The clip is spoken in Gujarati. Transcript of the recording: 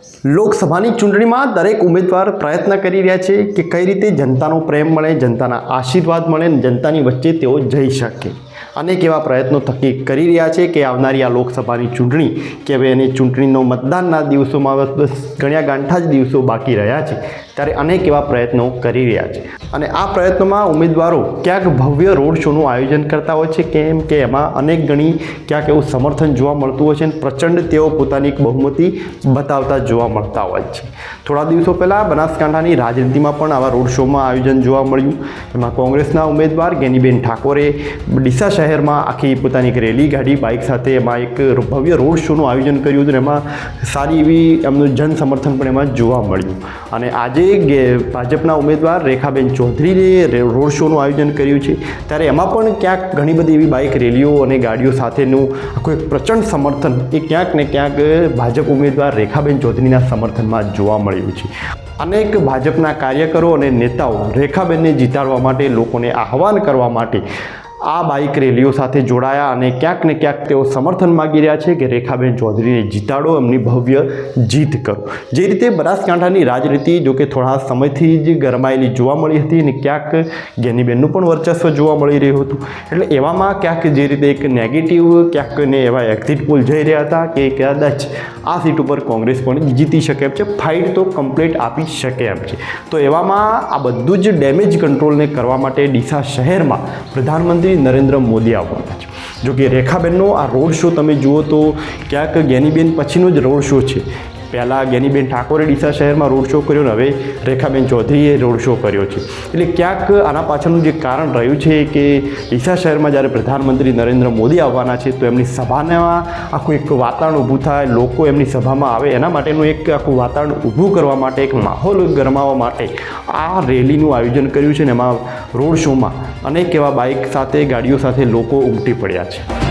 લોકસભાની ચૂંટણીમાં દરેક ઉમેદવાર પ્રયત્ન કરી રહ્યા છે કે કઈ રીતે જનતાનો પ્રેમ મળે, જનતાના આશીર્વાદ મળે અને જનતાની વચ્ચે તેઓ જઈ શકે. અનેક એવા પ્રયત્નો થકી કરી રહ્યા છે કે આવનારી આ લોકસભાની ચૂંટણી કે હવે એની ચૂંટણીનો મતદાનના દિવસોમાં બસ ગણ્યા ગાંઠા જ દિવસો બાકી રહ્યા છે, ત્યારે અનેક એવા પ્રયત્નો કરી રહ્યા છે. અને આ પ્રયત્નોમાં ઉમેદવારો ક્યાંક ભવ્ય રોડ શોનું આયોજન કરતા હોય છે, કેમ કે એમાં અનેક ગણી ક્યાંક એવું સમર્થન જોવા મળતું હોય છે અને પ્રચંડ તેઓ પોતાની બહુમતી બતાવતા જોવા મળતા હોય છે. થોડા દિવસો પહેલાં બનાસકાંઠાની રાજનીતિમાં પણ આવા રોડ શોમાં આયોજન જોવા મળ્યું. એમાં કોંગ્રેસના ઉમેદવાર ગેનીબેન ઠાકોરે ડીસા શહેરમાં આખી પોતાની એક રેલી કાઢી બાઇક સાથે. એમાં એક ભવ્ય રોડ શોનું આયોજન કર્યું હતું અને એમાં સારી એવી એમનું જન સમર્થન પણ એમાં જોવા મળ્યું. અને આજે ભાજપના ઉમેદવાર રેખાબેન ચૌધરીએ રોડ શોનું આયોજન કર્યું છે, ત્યારે એમાં પણ ક્યાંક ઘણી બધી એવી બાઇક રેલીઓ અને ગાડીઓ સાથેનું આખું એક પ્રચંડ સમર્થન એ ક્યાંક ને ક્યાંક ભાજપ ઉમેદવાર રેખાબેન ચૌધરીના સમર્થનમાં જોવા મળ્યું છે. અનેક ભાજપના કાર્યકરો અને નેતાઓ રેખાબેનને જીતાડવા માટે, લોકોને આહવાન કરવા માટે આ બાઇક રેલીઓ સાથે જોડાયા અને ક્યાંક ને ક્યાંક તેઓ સમર્થન માગી રહ્યા છે કે રેખાબેન ચૌધરીને જીતાડો, એમની ભવ્ય જીત કરો. જે રીતે બનાસકાંઠાની રાજનીતિ જો કે થોડા સમયથી જ ગરમાયેલી જોવા મળી હતી અને ક્યાંક ગેનીબેનનું પણ વર્ચસ્વ જોવા મળી રહ્યું હતું. એટલે એવામાં ક્યાંક જે રીતે એક નેગેટિવ ક્યાંક ને એવા એક્ઝિટ પોલ જઈ રહ્યા હતા કે કદાચ આ સીટ ઉપર કોંગ્રેસ પણ જીતી શકે એમ છે, ફાઇટ તો કમ્પ્લીટ આપી શકે એમ છે. તો એવામાં આ બધું જ ડેમેજ કંટ્રોલને કરવા માટે ડીસા શહેરમાં પ્રધાનમંત્રી નરેન્દ્ર મોદી આવવાના છે. જો કે રેખાબેનનો આ રોડ શો તમે જુઓ તો ક્યાંક ગેનીબેન પછીનો જ રોડ શો છે. પહેલાં ગેનીબેન ઠાકોરે ડીસા શહેરમાં રોડ શો કર્યો અને હવે રેખાબેન ચૌધરીએ રોડ શો કર્યો છે. એટલે ક્યાંક આના પાછળનું જે કારણ રહ્યું છે કે ડીસા શહેરમાં જ્યારે પ્રધાનમંત્રી નરેન્દ્ર મોદી આવવાના છે તો એમની સભામાં આખું એક વાતાવરણ ઊભું થાય, લોકો એમની સભામાં આવે એના માટેનું એક આખું વાતાવરણ ઊભું કરવા માટે, એક માહોલ ગરમાવવા માટે આ રેલીનું આયોજન કર્યું છે. ને એમાં રોડ શોમાં અનેક એવા બાઇક સાથે, ગાડીઓ સાથે લોકો ઉમટી પડ્યા છે.